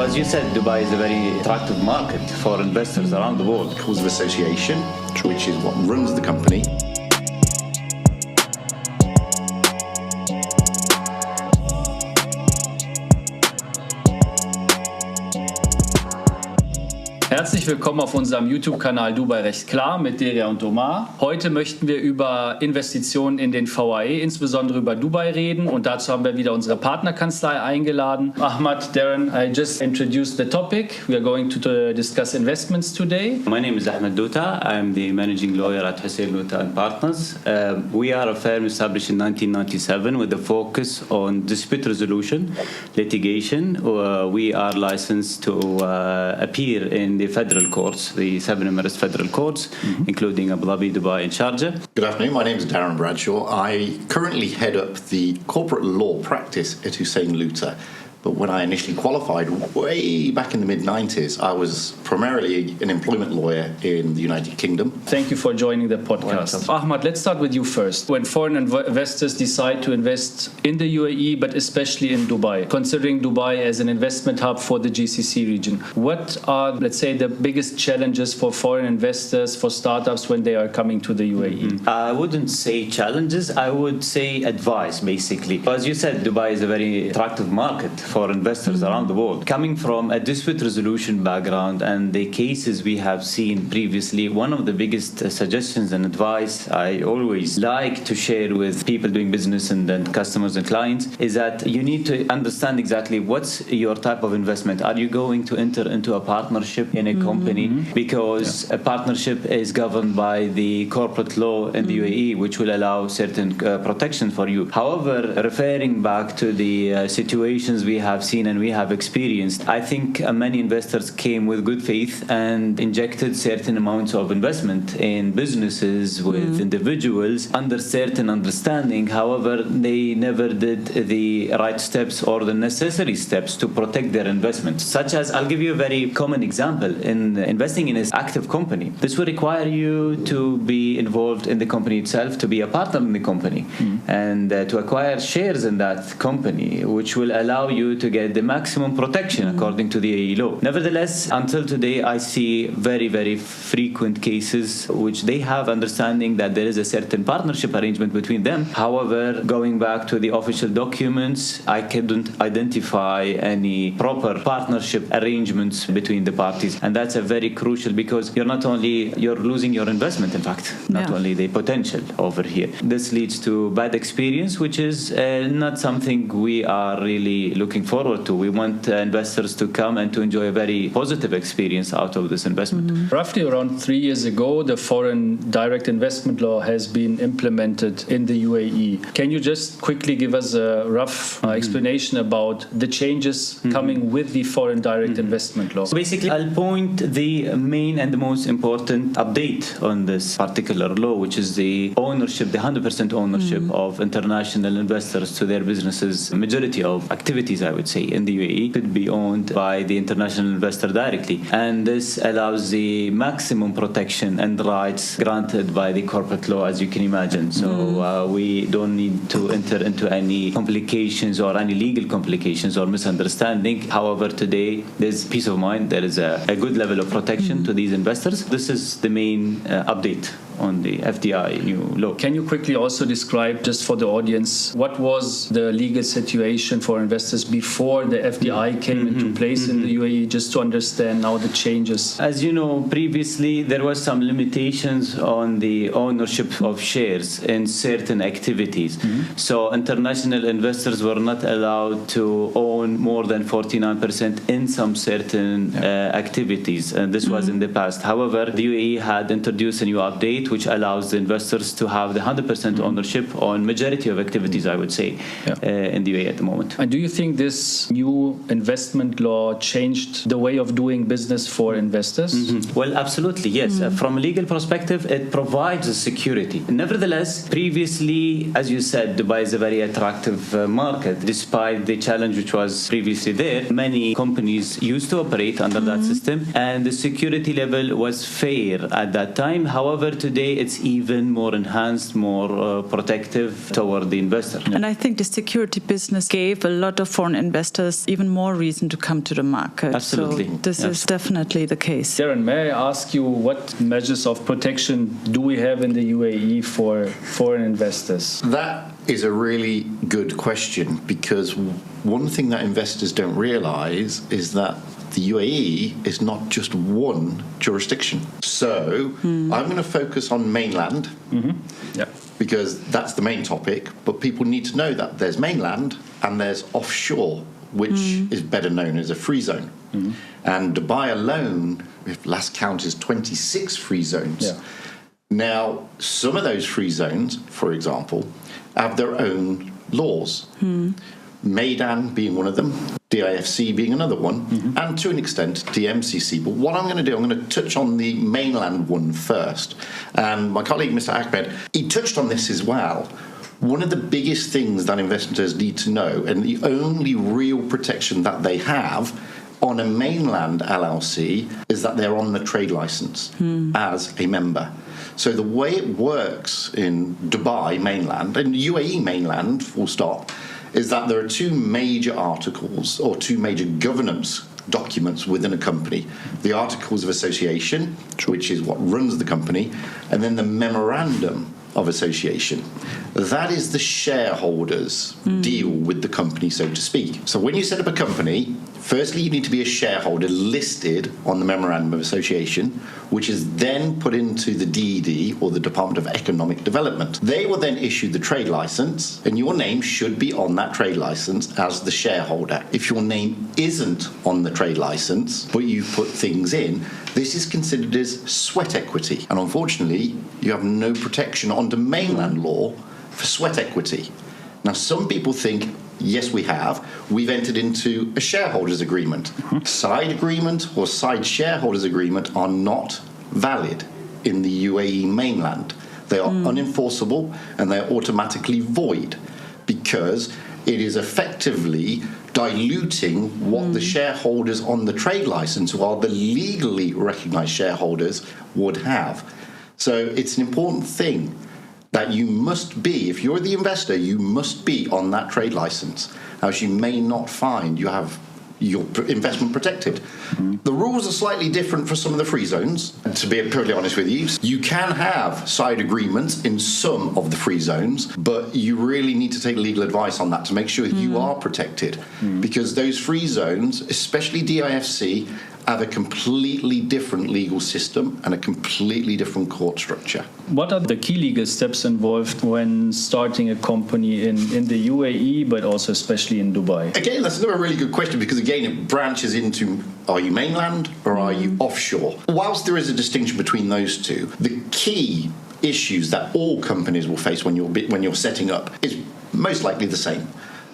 As you said, Dubai is a very attractive market for investors around the world. Rules of Association, which is what runs the company. Herzlich willkommen auf unserem YouTube-Kanal Dubai Recht Klar mit Deria und Omar. Heute möchten wir über Investitionen in den VAE, insbesondere über Dubai reden, und dazu haben wir wieder unsere Partnerkanzlei eingeladen. Ahmad, Darren, I just introduced the topic. We are going to discuss investments today. My name is Ahmed Douta. I'm the managing lawyer at Hussein Douta and Partners. We are a firm established in 1997 with a focus on dispute resolution, litigation. We are licensed to appear in the federal courts, the 7 Emirates federal courts, including Abu Dhabi, Dubai, and Sharjah. Good afternoon, my name is Darren Bradshaw. I currently head up the corporate law practice at Hussein Douta. But when I initially qualified, way back in the mid-90s, I was primarily an employment lawyer in the United Kingdom. Thank you for joining the podcast. Ahmad, let's start with you first. When foreign investors decide to invest in the UAE, but especially in Dubai, considering Dubai as an investment hub for the GCC region, what are, let's say, the biggest challenges for foreign investors, for startups when they are coming to the UAE? I wouldn't say challenges, I would say advice, basically. As you said, Dubai is a very attractive market for investors around the world. Coming from a dispute resolution background and the cases we have seen previously, one of the biggest suggestions and advice I always like to share with people doing business and customers and clients is that you need to understand exactly what's your type of investment. Are you going to enter into a partnership in a company? Because a partnership is governed by the corporate law in the UAE, which will allow certain protection for you. However, referring back to the situations we have seen and we have experienced, I think many investors came with good faith and injected certain amounts of investment in businesses with individuals under certain understanding. However, they never did the right steps or the necessary steps to protect their investment. Such as, I'll give you a very common example. In investing in an active company, this would require you to be involved in the company itself, to be a partner in the company, and to acquire shares in that company, which will allow you to get the maximum protection according to the UAE law. Nevertheless, until today, I see very, very frequent cases which they have understanding that there is a certain partnership arrangement between them. However, going back to the official documents, I couldn't identify any proper partnership arrangements between the parties. And that's a very crucial, because you're losing your investment, in fact, not only the potential over here. This leads to bad experience, which is not something we are really looking forward to. We want investors to come and to enjoy a very positive experience out of this investment. Roughly around 3 years ago, the foreign direct investment law has been implemented in the UAE. Can you just quickly give us a rough explanation about the changes coming with the foreign direct investment law? So basically, I'll point the main and the most important update on this particular law, which is the ownership, the 100% ownership of international investors to their businesses. Majority of activities, I would say, in the UAE could be owned by the international investor directly. And this allows the maximum protection and rights granted by the corporate law, as you can imagine. So we don't need to enter into any complications or any legal complications or misunderstanding. However, today there's peace of mind. There is a good level of protection to these investors. This is the main update on the FDI new law. Can you quickly also describe, just for the audience, what was the legal situation for investors before the FDI came into place in the UAE, just to understand now the changes? As you know, previously there was some limitations on the ownership of shares in certain activities. So international investors were not allowed to own more than 49% in some certain activities. And this was in the past. However, the UAE had introduced a new update which allows the investors to have the 100% ownership on majority of activities, I would say, in the UAE at the moment. And do you think this new investment law changed the way of doing business for investors? Well, absolutely, yes. From a legal perspective, it provides a security. Nevertheless, previously, as you said, Dubai is a very attractive market. Despite the challenge which was previously there, many companies used to operate under that system, and the security level was fair at that time. However, today today it's even more enhanced, more protective toward the investor. And I think the security business gave a lot of foreign investors even more reason to come to the market. Absolutely. So this is definitely the case. Darren, may I ask you what measures of protection do we have in the UAE for foreign investors? That is a really good question, because one thing that investors don't realize is that the UAE is not just one jurisdiction. So I'm going to focus on mainland because that's the main topic, but people need to know that there's mainland and there's offshore, which is better known as a free zone. And Dubai alone, if last count, is 26 free zones. Yeah. Now, some of those free zones, for example, have their own laws. Maidan being one of them, DIFC being another one, and to an extent DMCC. But what I'm going to do, I'm going to touch on the mainland one first. And my colleague, Mr. Ahmed, he touched on this as well. One of the biggest things that investors need to know, and the only real protection that they have on a mainland LLC, is that they're on the trade license as a member. So the way it works in Dubai mainland, and UAE mainland, full stop, is that there are two major articles or two major governance documents within a company. The Articles of Association, which is what runs the company, and then the Memorandum of Association. That is the shareholders' deal with the company, so to speak. So when you set up a company, firstly, you need to be a shareholder listed on the Memorandum of Association, which is then put into the DED, or the Department of Economic Development. They will then issue the trade license, and your name should be on that trade license as the shareholder. If your name isn't on the trade license, but you put things in, this is considered as sweat equity. And unfortunately, you have no protection under mainland law for sweat equity. Now, some people think, yes, we have. We've entered into a shareholders agreement. Side agreement or side shareholders agreement are not valid in the UAE mainland. They are unenforceable and they are automatically void, because it is effectively diluting what the shareholders on the trade license, who are the legally recognized shareholders, would have. So it's an important thing that you must be, if you're the investor, you must be on that trade license, else you may not find you have your investment protected. The rules are slightly different for some of the free zones. And to be perfectly honest with you, you can have side agreements in some of the free zones, but you really need to take legal advice on that to make sure you are protected. Because those free zones, especially DIFC, have a completely different legal system and a completely different court structure. What are the key legal steps involved when starting a company in the UAE, but also especially in Dubai? Again, that's another really good question, because again, it branches into, are you mainland or are you offshore? Whilst there is a distinction between those two, the key issues that all companies will face when you're setting up is most likely the same.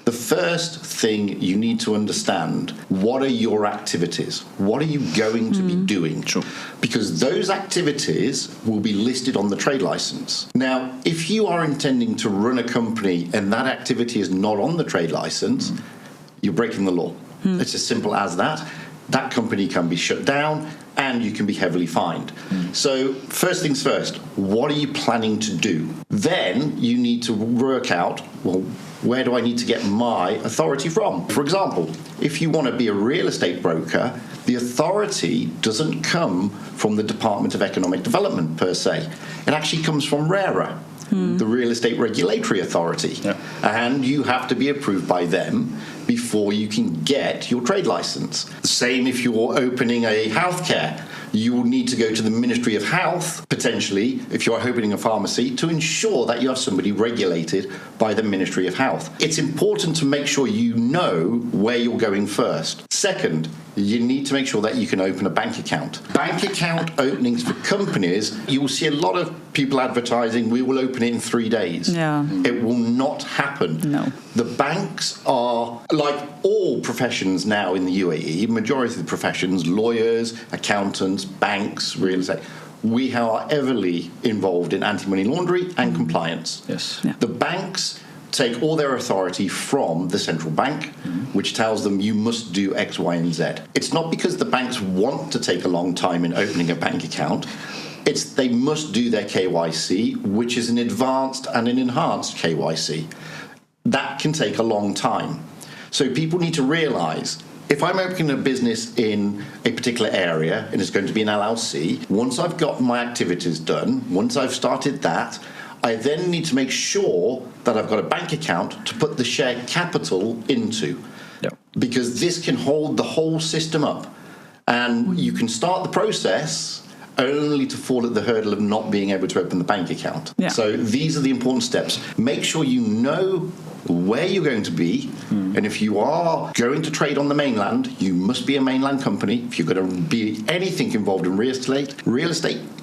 The first thing you need to understand, what are your activities? What are you going to be doing? Sure. Because those activities will be listed on the trade license. Now, if you are intending to run a company and that activity is not on the trade license, you're breaking the law. It's as simple as that. That company can be shut down and you can be heavily fined. So first things first, what are you planning to do? Then you need to work out, well, where do I need to get my authority from? For example, if you want to be a real estate broker, the authority doesn't come from the Department of Economic Development per se. It actually comes from RERA, the Real Estate Regulatory Authority. Yeah. And you have to be approved by them before you can get your trade license. The same if you're opening a healthcare. You will need to go to the Ministry of Health, potentially, if you're opening a pharmacy, to ensure that you have somebody regulated by the Ministry of Health. It's important to make sure you know where you're going first. Second, you need to make sure that you can open a bank account. Bank account openings for companies, you will see a lot of people advertising, we will open it in 3 days. Yeah. It will not happen. No. The banks are, like all professions now in the UAE, majority of the professions, lawyers, accountants, banks, real estate, we are heavily involved in anti-money laundering and compliance. Yes. Yeah. The banks take all their authority from the central bank, which tells them you must do X, Y, and Z. It's not because the banks want to take a long time in opening a bank account. They must do their KYC, which is an advanced and an enhanced KYC. That can take a long time. So people need to realize, if I'm opening a business in a particular area and it's going to be an LLC, once I've got my activities done, once I've started that, I then need to make sure that I've got a bank account to put the share capital into. Yeah. Because this can hold the whole system up. And you can start the process only to fall at the hurdle of not being able to open the bank account. Yeah. So these are the important steps. Make sure you know where you're going to be, and if you are going to trade on the mainland, you must be a mainland company. If you're going to be anything involved in real estate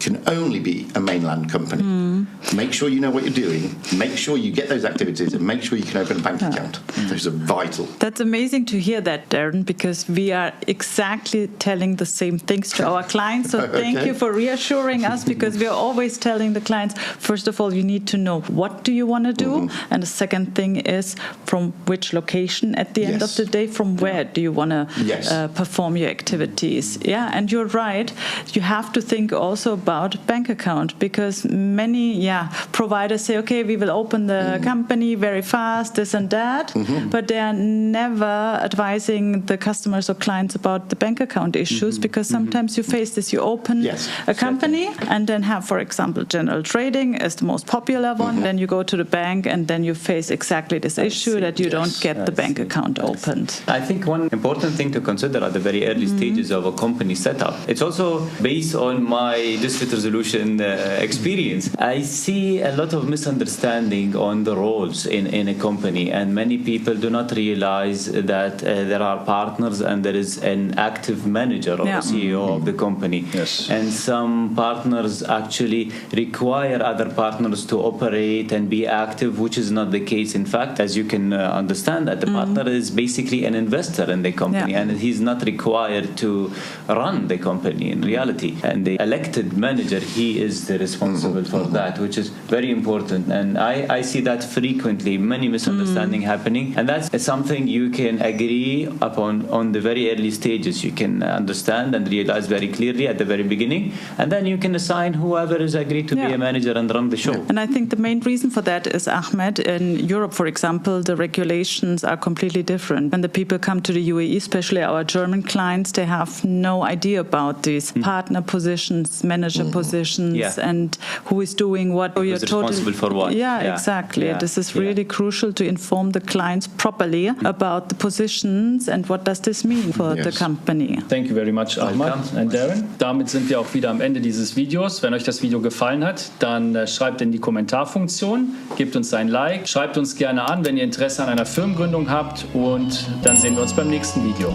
can only be a mainland company. Make sure you know what you're doing, make sure you get those activities, and make sure you can open a bank account. Those are vital. That's amazing to hear that, Darren, because we are exactly telling the same things to our clients. So thank you for reassuring us, because we are always telling the clients, first of all, you need to know what do you want to do, and the second thing is from which location at the end of the day, from where do you want to perform your activities. Yeah, and you're right. You have to think also about bank account, because many providers say, okay, we will open the company very fast, this and that, but they are never advising the customers or clients about the bank account issues, because sometimes you face this. You open a company and then have, for example, general trading as the most popular one, then you go to the bank and then you face exactly this issue that you don't get the bank account opened. I think one important thing to consider at the very early stages of a company setup, it's also based on my dispute resolution experience. I see a lot of misunderstanding on the roles in a company, and many people do not realize that there are partners and there is an active manager or a CEO of the company. Yes. And some partners actually require other partners to operate and be active, which is not the case. In fact, as you can understand, that the partner is basically an investor in the company, and he's not required to run the company in reality. And the elected manager, he is the responsible for that, which is very important. And I see that frequently, many misunderstandings happening, and that's something you can agree upon on the very early stages. You can understand and realize very clearly at the very beginning, and then you can assign whoever is agreed to be a manager and run the show. And I think the main reason for that is, Ahmed, in Europe, for example, the regulations are completely different. When the people come to the UAE, especially our German clients, they have no idea about these partner positions, manager positions, and who is doing what. Who's responsible for what. Yeah, exactly. This is really crucial to inform the clients properly about the positions and what does this mean for the company. Thank you very much, Ahmad and Darren. Damit sind wir auch wieder am Ende dieses Videos. Wenn euch das Video gefallen hat, dann schreibt in die Kommentarfunktion, gebt uns ein Like, schreibt uns gerne an, wenn ihr Interesse an einer Firmengründung habt, und dann sehen wir uns beim nächsten Video.